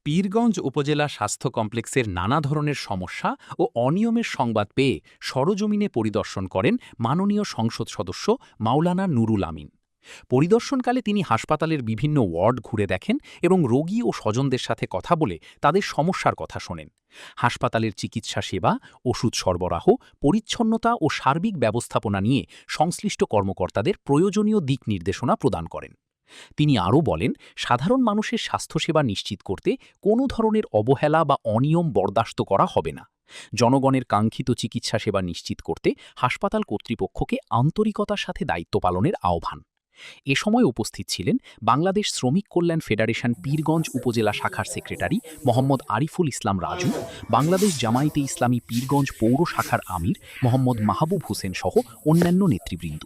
পীরগঞ্জ উপজেলা স্বাস্থ্য কমপ্লেক্সের নানা ধরনের সমস্যা ও অনিয়মের সংবাদ পেয়ে সরজমিনে পরিদর্শন করেন মাননীয় সংসদ সদস্য মাওলানা নুরুল আমিন। পরিদর্শনকালে তিনি হাসপাতালের বিভিন্ন ওয়ার্ড ঘুরে দেখেন এবং রোগী ও স্বজনদের সাথে কথা বলে তাদের সমস্যার কথা শোনেন। হাসপাতালের চিকিৎসা সেবা, ওষুধ সরবরাহ, পরিচ্ছন্নতা ও সার্বিক ব্যবস্থাপনা নিয়ে সংশ্লিষ্ট কর্মকর্তাদের প্রয়োজনীয় দিক নির্দেশনা প্রদান করেন। তিনি আরও বলেন, সাধারণ মানুষের স্বাস্থ্যসেবা নিশ্চিত করতে কোনো ধরনের অবহেলা বা অনিয়ম বরদাস্ত করা হবে না। জনগণের কাঙ্ক্ষিত চিকিৎসা সেবা নিশ্চিত করতে হাসপাতাল কর্তৃপক্ষকে আন্তরিকতার সাথে দায়িত্ব পালনের আহ্বান। এ সময় উপস্থিত ছিলেন বাংলাদেশ শ্রমিক কল্যাণ ফেডারেশন পীরগঞ্জ উপজেলা শাখার সেক্রেটারি মোহাম্মদ আরিফুল ইসলাম রাজু, বাংলাদেশ জামায়াতে ইসলামী পীরগঞ্জ পৌর শাখার আমির মোহাম্মদ মাহবুব হোসেন সহ অন্যান্য নেতৃবৃন্দ।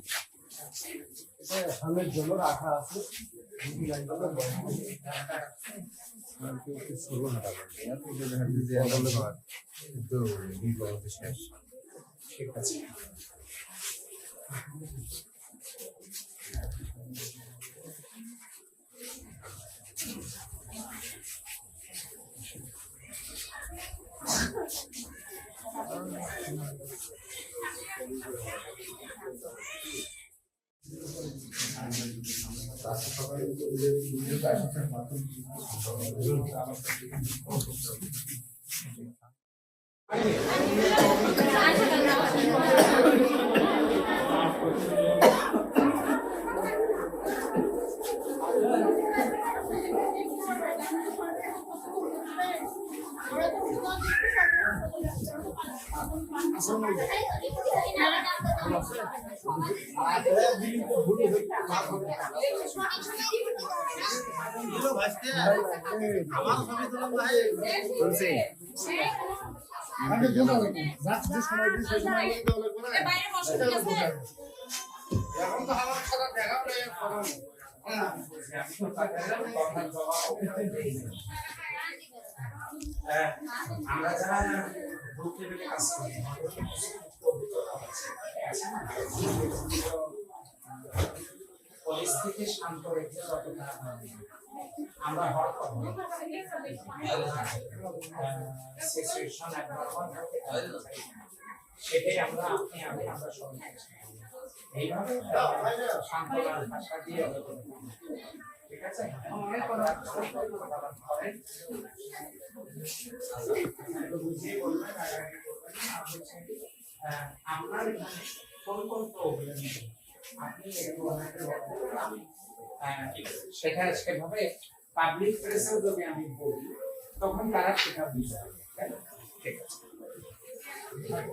আমরা যারা গ্রুপ লেভেলে কাজ করি পরিস্থিতি শান্ত রেখে যতটা আমরা হওয়ার কথা সিচুয়েশন সেটাই আমরা আমরা সবাই এইভাবে শান্তনার ভাষা দিয়ে ঠিক আছে। আপনার কোন কোন প্রবলেম আপনি সেটা সেভাবে পাবলিক প্লেসেও যদি আমি বলি তখন তারা সেটা বুঝতে পারবে। ঠিক আছে।